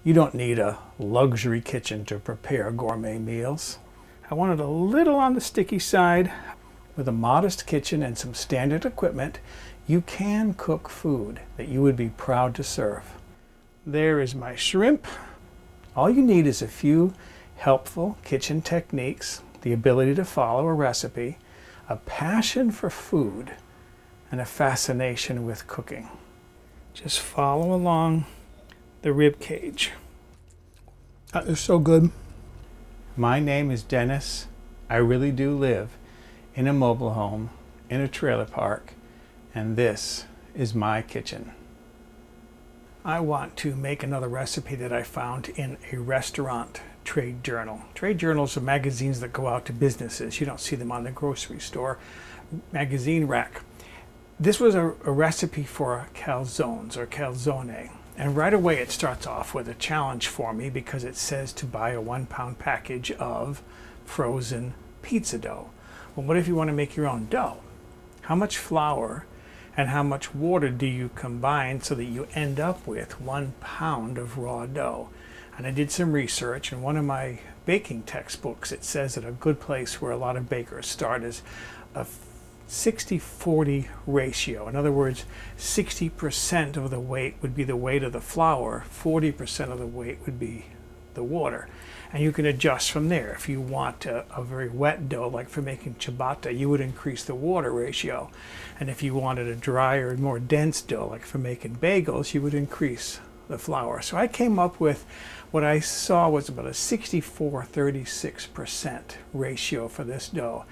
You don't need a luxury kitchen to prepare gourmet meals. I wanted a little on the sticky side. With a modest kitchen and some standard equipment, you can cook food that you would be proud to serve. There is my shrimp. All you need is a few helpful kitchen techniques, the ability to follow a recipe, a passion for food, and a fascination with cooking. Just follow along the rib cage. That is so good. My name is Dennis. I really do live in a mobile home, in a trailer park, and this is my kitchen. I want to make another recipe that I found in a restaurant trade journal. Trade journals are magazines that go out to businesses. You don't see them on the grocery store magazine rack. This was a recipe for calzones or calzone. And right away it starts off with a challenge for me because it says to buy a 1-pound package of frozen pizza dough. Well, what if you want to make your own dough? How much flour and how much water do you combine so that you end up with 1 pound of raw dough? And I did some research. In one of my baking textbooks, it says that a good place where a lot of bakers start is a 60-40 ratio. In other words, 60% of the weight would be the weight of the flour, 40% of the weight would be the water. And you can adjust from there. If you want a very wet dough, like for making ciabatta, you would increase the water ratio. And if you wanted a drier, more dense dough, like for making bagels, you would increase the flour. So I came up with what I saw was about a 64-36% ratio for this dough.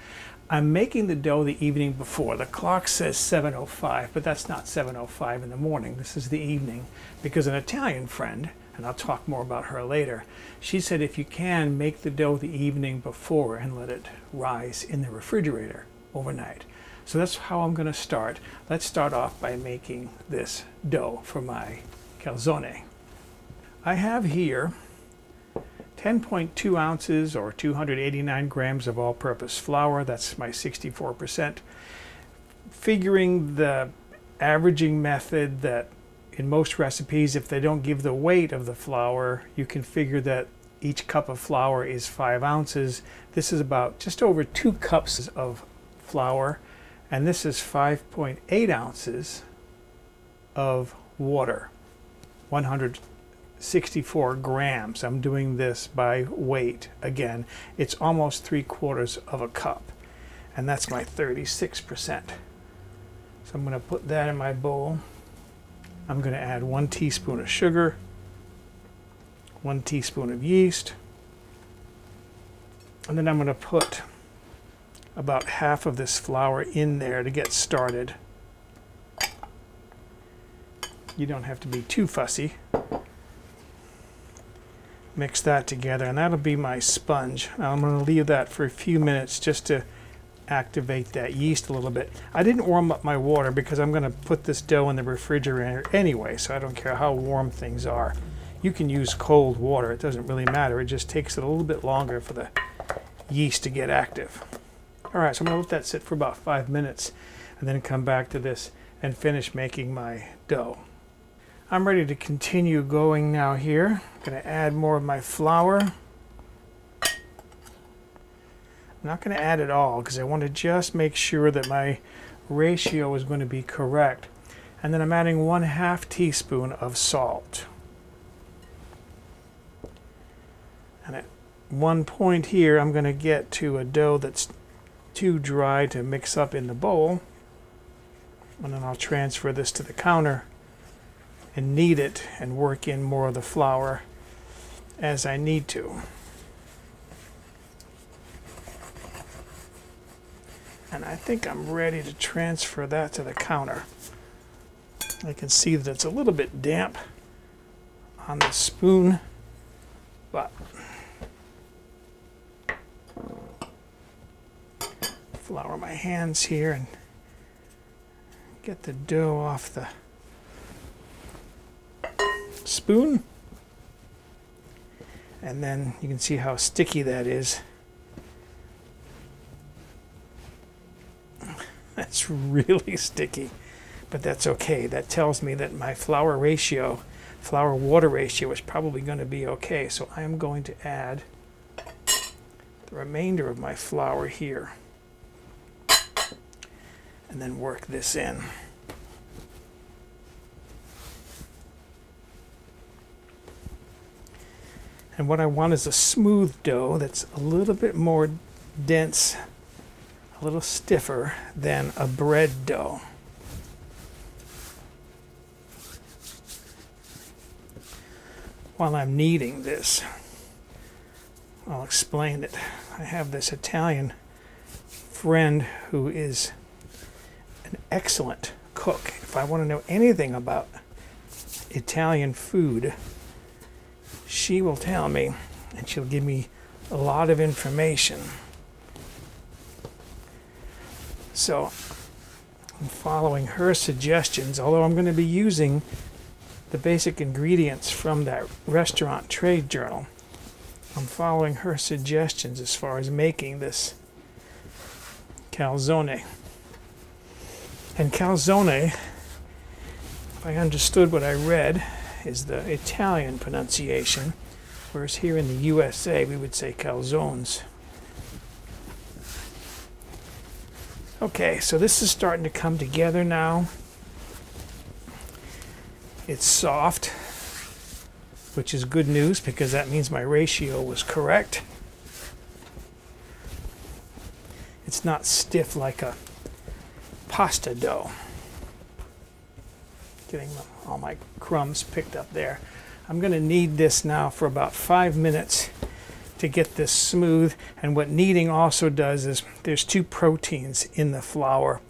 I'm making the dough the evening before. The clock says 7:05, but that's not 7:05 in the morning. This is the evening, because an Italian friend, and I'll talk more about her later, she said if you can, make the dough the evening before and let it rise in the refrigerator overnight. So that's how I'm going to start. Let's start off by making this dough for my calzone. I have here 10.2 ounces or 289 grams of all-purpose flour. That's my 64%. Figuring the averaging method that in most recipes, if they don't give the weight of the flour, you can figure that each cup of flour is 5 ounces. This is about just over 2 cups of flour, and this is 5.8 ounces of water, 164 grams. I'm doing this by weight. Again, it's almost 3/4 of a cup, and that's my 36%. So I'm going to put that in my bowl. I'm going to add 1 teaspoon of sugar, 1 teaspoon of yeast, and then I'm going to put about half of this flour in there to get started. You don't have to be too fussy. Mix that together, and that'll be my sponge. Now I'm going to leave that for a few minutes just to activate that yeast a little bit. I didn't warm up my water because I'm going to put this dough in the refrigerator anyway, so I don't care how warm things are. You can use cold water, it doesn't really matter. It just takes it a little bit longer for the yeast to get active. Alright, so I'm going to let that sit for about 5 minutes and then come back to this and finish making my dough. I'm ready to continue going now here. I'm going to add more of my flour. I'm not going to add it all because I want to just make sure that my ratio is going to be correct. And then I'm adding 1/2 teaspoon of salt. And at one point here, I'm going to get to a dough that's too dry to mix up in the bowl. And then I'll transfer this to the counter and knead it and work in more of the flour as I need to. And I think I'm ready to transfer that to the counter. I can see that it's a little bit damp on the spoon, but flour my hands here and get the dough off the spoon. And then you can see how sticky that is. That's really sticky, but that's okay. That tells me that my flour ratio flour-water ratio is probably going to be okay. So I'm going to add the remainder of my flour here and then work this in. And what I want is a smooth dough that's a little bit more dense, a little stiffer than a bread dough. While I'm kneading this, I'll explain that I have this Italian friend who is an excellent cook. If I want to know anything about Italian food, she will tell me, and she'll give me a lot of information. So I'm following her suggestions, although I'm going to be using the basic ingredients from that restaurant trade journal. I'm following her suggestions as far as making this calzone. And calzone, if I understood what I read, is the Italian pronunciation, whereas here in the USA we would say calzones. Okay, so this is starting to come together now. It's soft, which is good news because that means my ratio was correct. It's not stiff like a pasta dough. Getting all my crumbs picked up there. I'm going to knead this now for about 5 minutes to get this smooth. And what kneading also does is there's two proteins in the flour,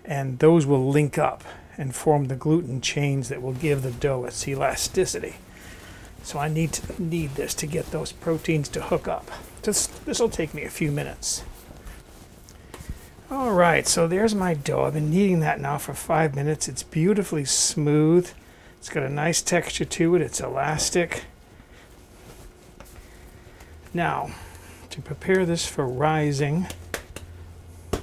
and those will link up and form the gluten chains that will give the dough its elasticity. So I need to knead this to get those proteins to hook up. This will take me a few minutes. All right, so there's my dough. I've been kneading that now for 5 minutes. It's beautifully smooth. It's got a nice texture to it. It's elastic. Now, to prepare this for rising, I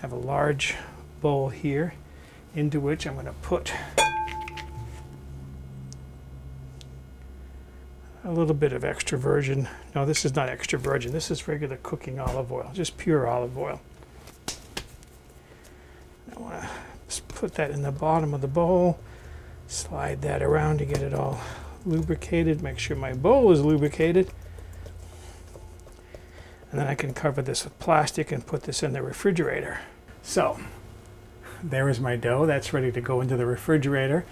have a large bowl here into which I'm going to put a little bit of extra virgin. No, this is not extra virgin. This is regular cooking olive oil, just pure olive oil. I want to just put that in the bottom of the bowl, slide that around to get it all lubricated, make sure my bowl is lubricated. And then I can cover this with plastic and put this in the refrigerator. So, there is my dough. That's ready to go into the refrigerator.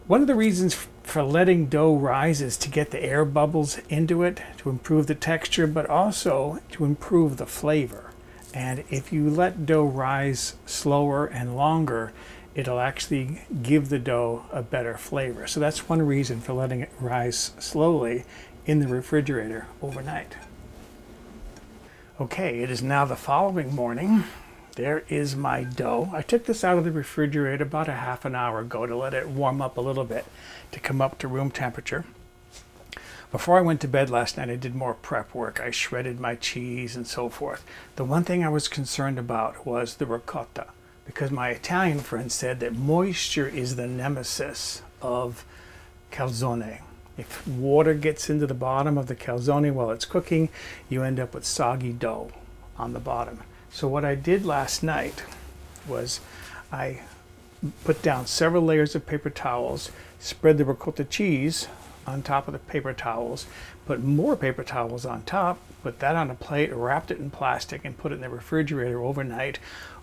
One of the reasons for letting dough rise is to get the air bubbles into it, to improve the texture, but also to improve the flavor. And if you let dough rise slower and longer, it'll actually give the dough a better flavor. So that's one reason for letting it rise slowly in the refrigerator overnight. Okay, it is now the following morning. There is my dough. I took this out of the refrigerator about a half an hour ago to let it warm up a little bit, to come up to room temperature. Before I went to bed last night, I did more prep work. I shredded my cheese and so forth. The one thing I was concerned about was the ricotta, because my Italian friend said that moisture is the nemesis of calzone. If water gets into the bottom of the calzone while it's cooking, you end up with soggy dough on the bottom. So what I did last night was I put down several layers of paper towels, spread the ricotta cheese on top of the paper towels, put more paper towels on top, put that on a plate, wrapped it in plastic, and put it in the refrigerator overnight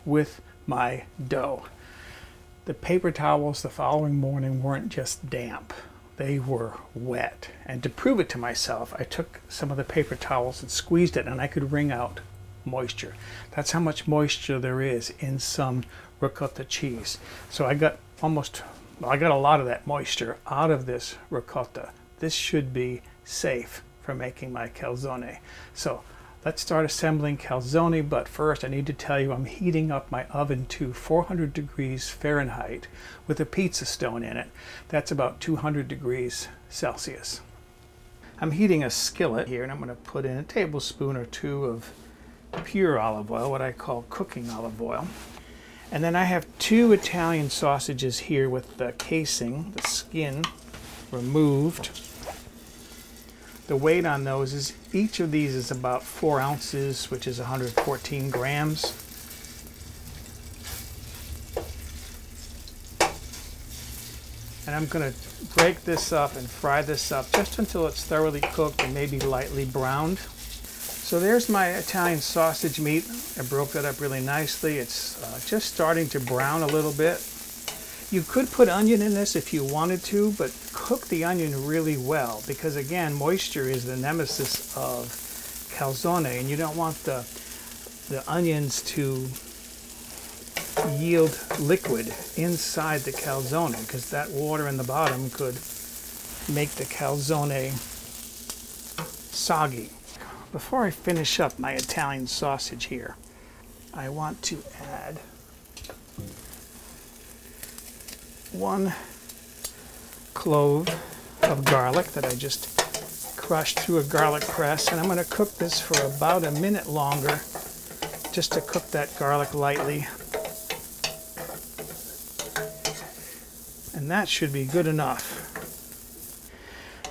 with my dough. The paper towels the following morning weren't just damp. They were wet. And to prove it to myself, I took some of the paper towels and squeezed it, and I could wring out moisture. That's how much moisture there is in some ricotta cheese. So I got a lot of that moisture out of this ricotta. This should be safe for making my calzone. So let's start assembling calzone, but first I need to tell you I'm heating up my oven to 400 degrees Fahrenheit with a pizza stone in it. That's about 200 degrees Celsius. I'm heating a skillet here, and I'm going to put in a tablespoon or two of pure olive oil, what I call cooking olive oil. And then I have 2 Italian sausages here with the casing, the skin, removed. The weight on those is, each of these is about 4 ounces, which is 114 grams. And I'm going to break this up and fry this up just until it's thoroughly cooked and maybe lightly browned. So there's my Italian sausage meat. I broke that up really nicely. It's just starting to brown a little bit. You could put onion in this if you wanted to, but cook the onion really well because, again, moisture is the nemesis of calzone, and you don't want the onions to yield liquid inside the calzone because that water in the bottom could make the calzone soggy. Before I finish up my Italian sausage here, I want to add 1 clove of garlic that I just crushed through a garlic press, and I'm going to cook this for about a minute longer just to cook that garlic lightly. And that should be good enough.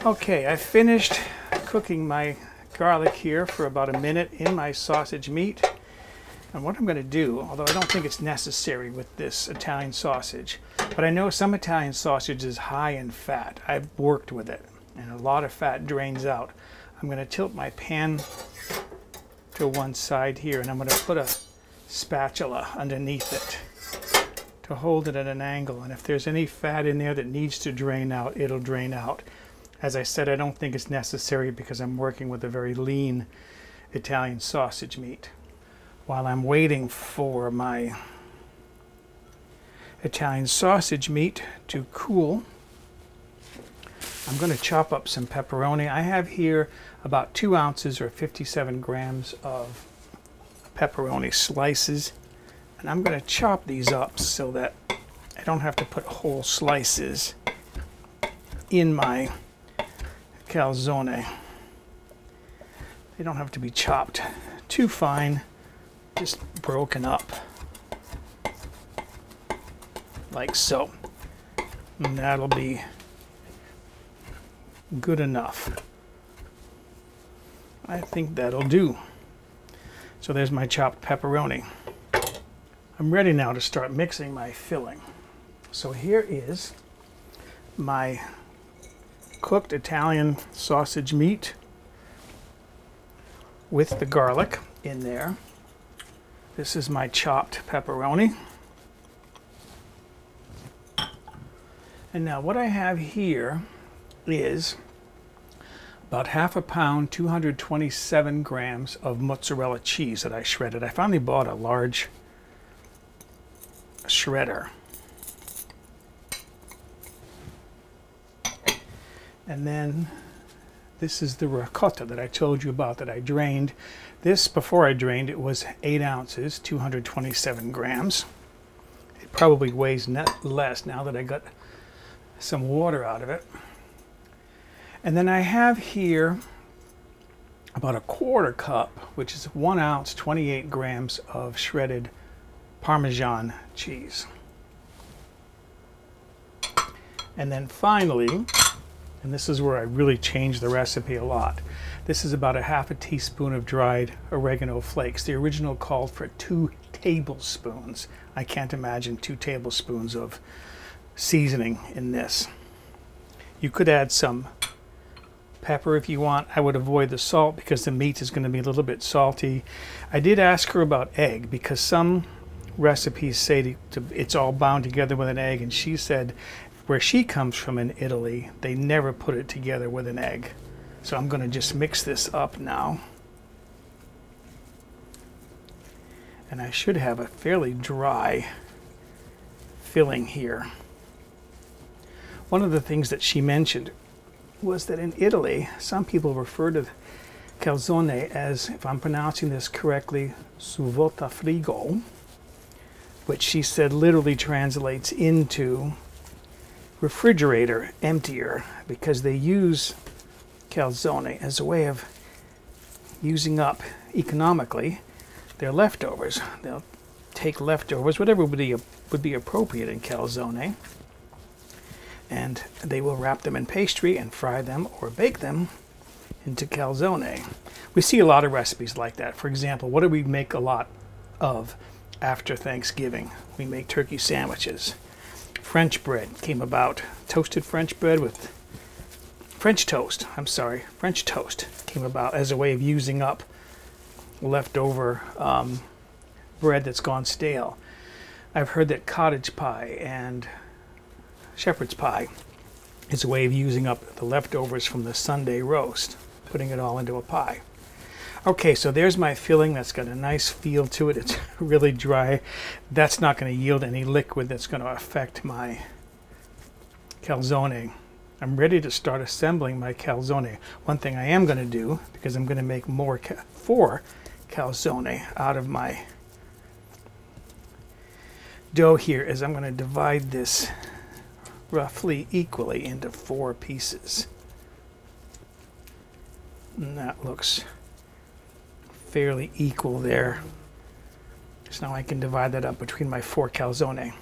Okay, I finished cooking my garlic here for about a minute in my sausage meat. And what I'm going to do, although I don't think it's necessary with this Italian sausage, but I know some Italian sausage is high in fat. I've worked with it, and a lot of fat drains out. I'm going to tilt my pan to one side here, and I'm going to put a spatula underneath it to hold it at an angle. And if there's any fat in there that needs to drain out, it'll drain out. As I said, I don't think it's necessary because I'm working with a very lean Italian sausage meat. While I'm waiting for my Italian sausage meat to cool, I'm going to chop up some pepperoni. I have here about 2 ounces or 57 grams of pepperoni slices, and I'm going to chop these up so that I don't have to put whole slices in my calzone. They don't have to be chopped too fine, just broken up like so, and that'll be good enough. I think that'll do. So there's my chopped pepperoni. I'm ready now to start mixing my filling. So here is my cooked Italian sausage meat with the garlic in there. This is my chopped pepperoni. And now what I have here is about half a pound, 227 grams of mozzarella cheese that I shredded. I finally bought a large shredder. And then this is the ricotta that I told you about that I drained. This, before I drained it, was 8 ounces, 227 grams. It probably weighs less now that I got some water out of it. And then I have here about a 1/4 cup, which is 1 ounce, 28 grams of shredded Parmesan cheese. And then finally, and this is where I really changed the recipe a lot, this is about a half a teaspoon of dried oregano flakes. The original called for 2 tablespoons. I can't imagine 2 tablespoons of seasoning in this. You could add some pepper if you want. I would avoid the salt because the meat is going to be a little bit salty. I did ask her about egg because some recipes say it's all bound together with an egg, and she said where she comes from in Italy, they never put it together with an egg. So I'm going to just mix this up now. And I should have a fairly dry filling here. One of the things that she mentioned was that in Italy, some people refer to calzone as, if I'm pronouncing this correctly, svuotafrigo, which she said literally translates into refrigerator emptier, because they use calzone as a way of using up economically their leftovers. They'll take leftovers, whatever would be appropriate in calzone, and they will wrap them in pastry and fry them or bake them into calzone. We see a lot of recipes like that. For example, what do we make a lot of after Thanksgiving? We make turkey sandwiches. French bread came about. Toasted French bread with French toast came about as a way of using up leftover bread that's gone stale. I've heard that cottage pie and shepherd's pie is a way of using up the leftovers from the Sunday roast, putting it all into a pie. Okay, so there's my filling. That's got a nice feel to it. It's really dry. That's not going to yield any liquid that's going to affect my calzone. I'm ready to start assembling my calzone. One thing I am going to do, because I'm going to make more four calzone out of my dough here, is I'm going to divide this roughly equally into 4 pieces. And that looks fairly equal there. So now I can divide that up between my 4 calzone.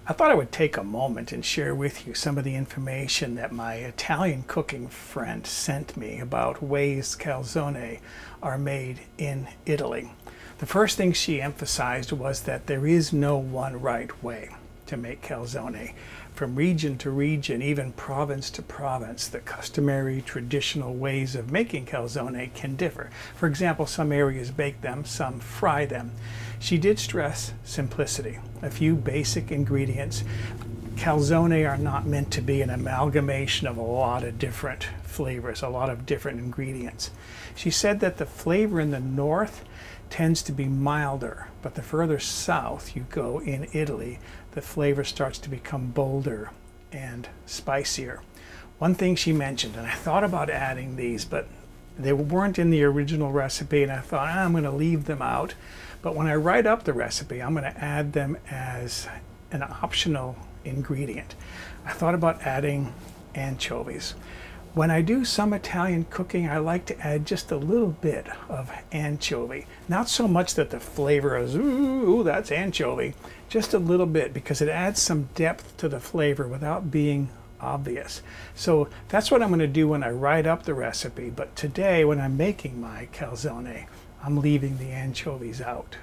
I thought I would take a moment and share with you some of the information that my Italian cooking friend sent me about ways calzone are made in Italy. The first thing she emphasized was that there is no one right way to make calzone. From region to region, even province to province, the customary traditional ways of making calzone can differ. For example, some areas bake them, some fry them. She did stress simplicity. A few basic ingredients. Calzone are not meant to be an amalgamation of a lot of different flavors, a lot of different ingredients. She said that the flavor in the north tends to be milder, but the further south you go in Italy, the flavor starts to become bolder and spicier. One thing she mentioned, and I thought about adding these, but they weren't in the original recipe, and I thought, I'm going to leave them out. But when I write up the recipe, I'm going to add them as an optional ingredient. I thought about adding anchovies. When I do some Italian cooking, I like to add just a little bit of anchovy. Not so much that the flavor is, ooh, that's anchovy. Just a little bit, because it adds some depth to the flavor without being obvious. So that's what I'm going to do when I write up the recipe. But today, when I'm making my calzone, I'm leaving the anchovies out.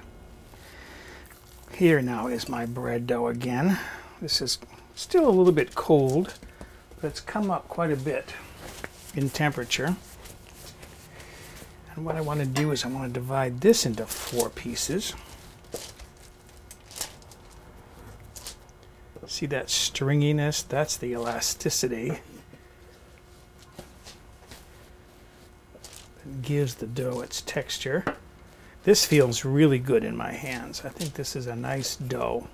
Here now is my bread dough again. This is still a little bit cold, but it's come up quite a bit in temperature. And what I want to do is I want to divide this into 4 pieces. See that stringiness? That's the elasticity. It gives the dough its texture. This feels really good in my hands. I think this is a nice dough.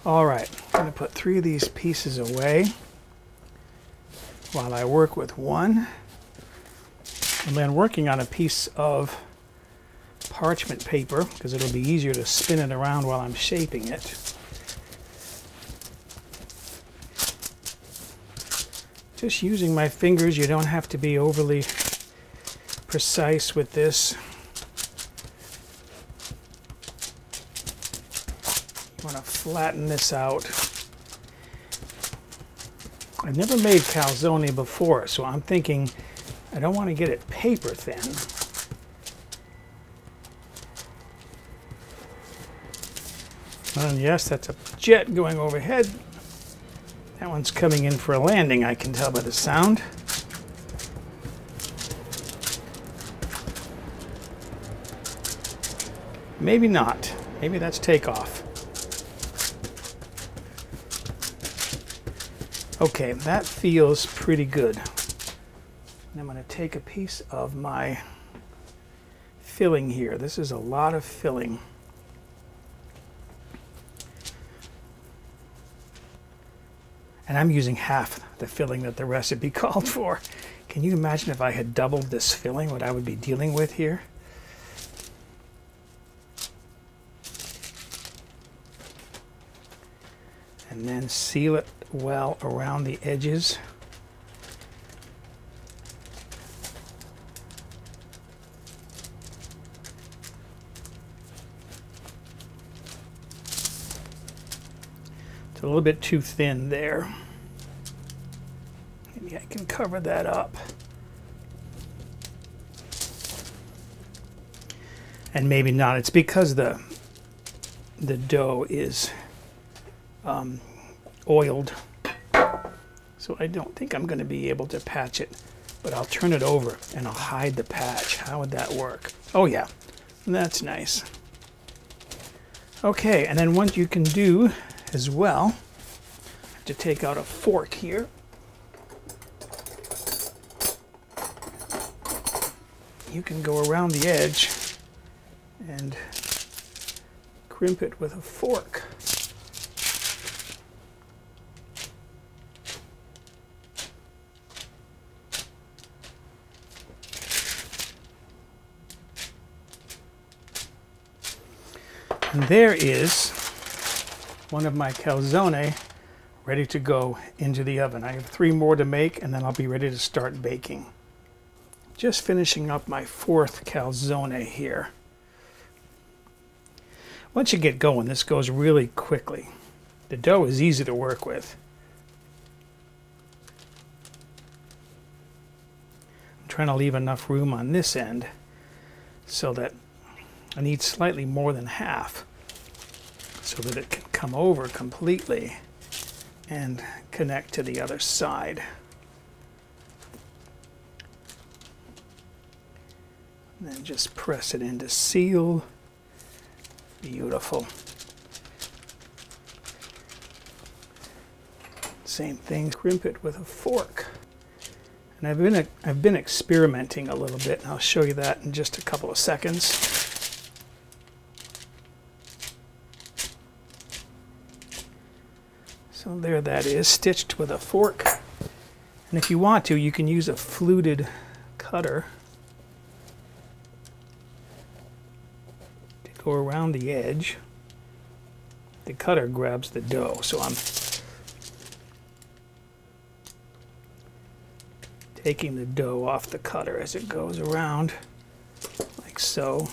All right, I'm going to put 3 of these pieces away while I work with one. I'm then working on a piece of parchment paper because it'll be easier to spin it around while I'm shaping it. Just using my fingers, you don't have to be overly precise with this. You want to flatten this out. I've never made calzone before, so I'm thinking I don't want to get it paper thin. And yes, that's a jet going overhead. That one's coming in for a landing, I can tell by the sound. Maybe not. Maybe that's takeoff. Okay, that feels pretty good. And I'm going to take a piece of my filling here. This is a lot of filling. And I'm using half the filling that the recipe called for. Can you imagine if I had doubled this filling, what I would be dealing with here? And then seal it well around the edges. It's a little bit too thin there. Maybe I can cover that up. And maybe not. It's because the dough is oiled. So I don't think I'm going to be able to patch it. But I'll turn it over and I'll hide the patch. How would that work? Oh yeah, that's nice. Okay, and then what you can do as well, I have to take out a fork here. You can go around the edge and crimp it with a fork. And there is one of my calzone ready to go into the oven. I have 3 more to make and then I'll be ready to start baking. Just finishing up my 4th calzone here. Once you get going, this goes really quickly. The dough is easy to work with. I'm trying to leave enough room on this end so that I need slightly more than half so that it can come over completely and connect to the other side. And then just press it in to seal. Beautiful. Same thing, crimp it with a fork. And I've been experimenting a little bit, and I'll show you that in just a couple of seconds. So there that is, stitched with a fork. And if you want to, you can use a fluted cutter to go around the edge. The cutter grabs the dough, so I'm taking the dough off the cutter as it goes around, like so.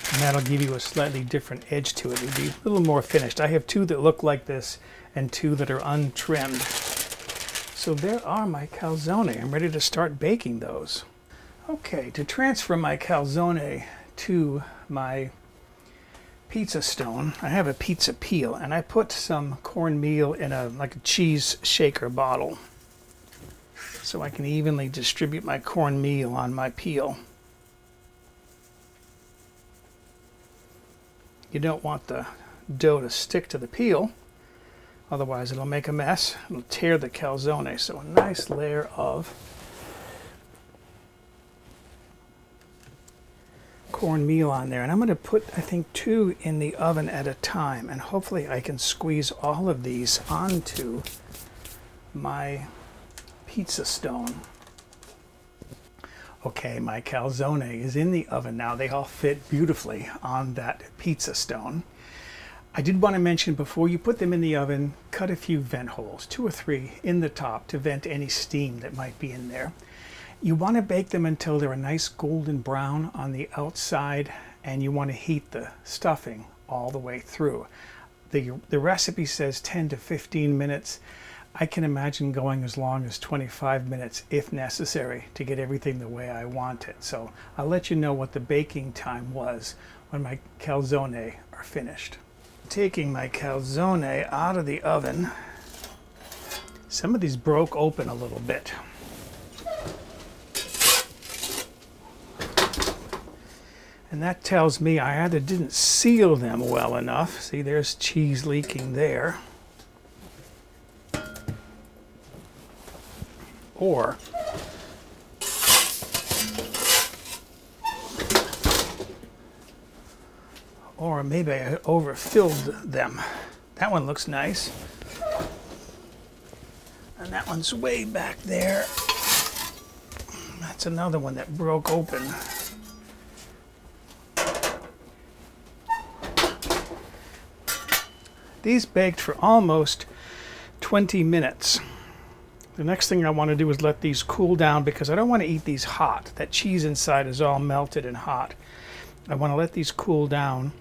And that'll give you a slightly different edge to it. It'll be a little more finished. I have 2 that look like this and 2 that are untrimmed. So there are my calzone. I'm ready to start baking those. Okay, to transfer my calzone to my pizza stone, I have a pizza peel, and I put some cornmeal in like a cheese shaker bottle so I can evenly distribute my cornmeal on my peel. You don't want the dough to stick to the peel, otherwise it'll make a mess. It'll tear the calzone. So a nice layer of cornmeal on there, and I'm going to put, I think, 2 in the oven at a time, and hopefully I can squeeze all of these onto my pizza stone. Okay, my calzone is in the oven now. They all fit beautifully on that pizza stone. I did want to mention, before you put them in the oven, cut a few vent holes, 2 or 3 in the top to vent any steam that might be in there. You want to bake them until they're a nice golden brown on the outside, and you want to heat the stuffing all the way through. The recipe says 10 to 15 minutes. I can imagine going as long as 25 minutes if necessary to get everything the way I want it. So I'll let you know what the baking time was when my calzone are finished. Taking my calzone out of the oven, some of these broke open a little bit. And that tells me I either didn't seal them well enough. See, there's cheese leaking there. Or maybe I overfilled them. That one looks nice. And that one's way back there. That's another one that broke open. These baked for almost 20 minutes. The next thing I want to do is let these cool down, because I don't want to eat these hot. That cheese inside is all melted and hot. I want to let these cool down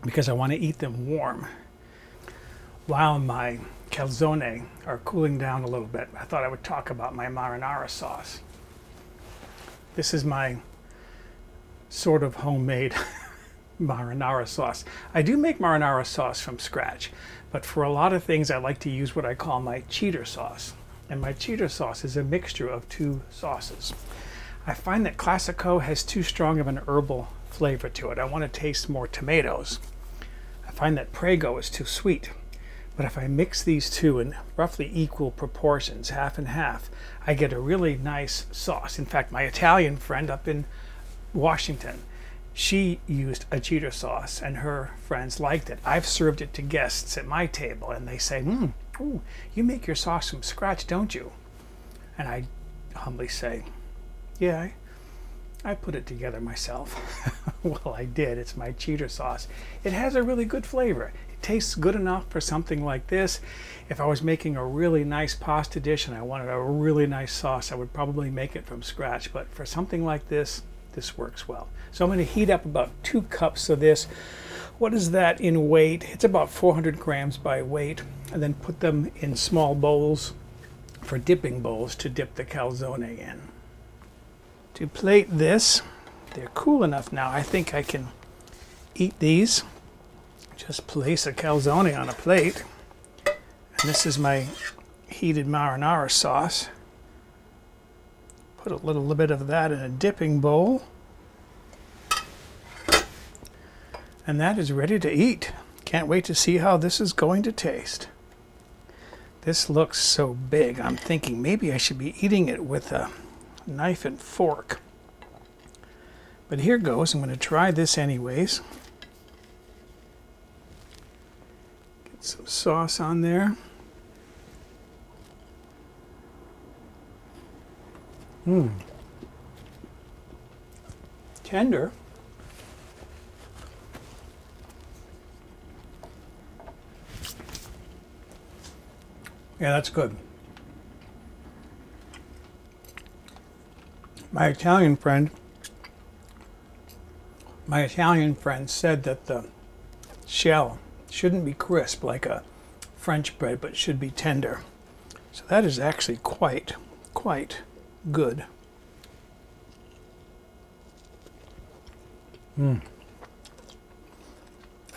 because I want to eat them warm. While my calzone are cooling down a little bit, I thought I would talk about my marinara sauce. This is my sort of homemade marinara sauce. I do make marinara sauce from scratch, but for a lot of things I like to use what I call my cheater sauce. And my cheater sauce is a mixture of two sauces. I find that Classico has too strong of an herbal flavor to it. I want to taste more tomatoes. I find that Prego is too sweet. But if I mix these two in roughly equal proportions, half and half, I get a really nice sauce. In fact, my Italian friend up in Washington, she used a cheater sauce and her friends liked it. I've served it to guests at my table and they say, ooh, you make your sauce from scratch, don't you? And I humbly say, yeah, I put it together myself. Well, I did. It's my cheater sauce. It has a really good flavor. It tastes good enough for something like this. If I was making a really nice pasta dish and I wanted a really nice sauce, I would probably make it from scratch. But for something like this, this works well. So I'm going to heat up about 2 cups of this. What is that in weight? It's about 400 grams by weight. And then put them in small bowls for dipping bowls to dip the calzone in. To plate this, they're cool enough now. I think I can eat these. Just place a calzone on a plate. And this is my heated marinara sauce. Put a little bit of that in a dipping bowl. And that is ready to eat. Can't wait to see how this is going to taste. This looks so big. I'm thinking maybe I should be eating it with a knife and fork. But here goes. I'm going to try this anyways. Get some sauce on there. Tender. Yeah, that's good. My Italian friend said that the shell shouldn't be crisp like a French bread, but should be tender. So that is actually quite good.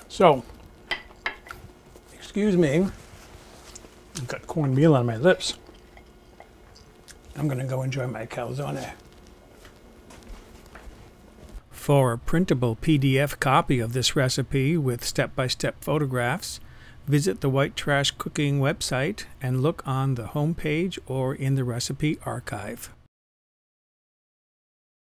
So, excuse me, I've got cornmeal on my lips. I'm going to go enjoy my calzone. For a printable PDF copy of this recipe with step-by-step photographs, visit the White Trash Cooking website and look on the home page or in the recipe archive.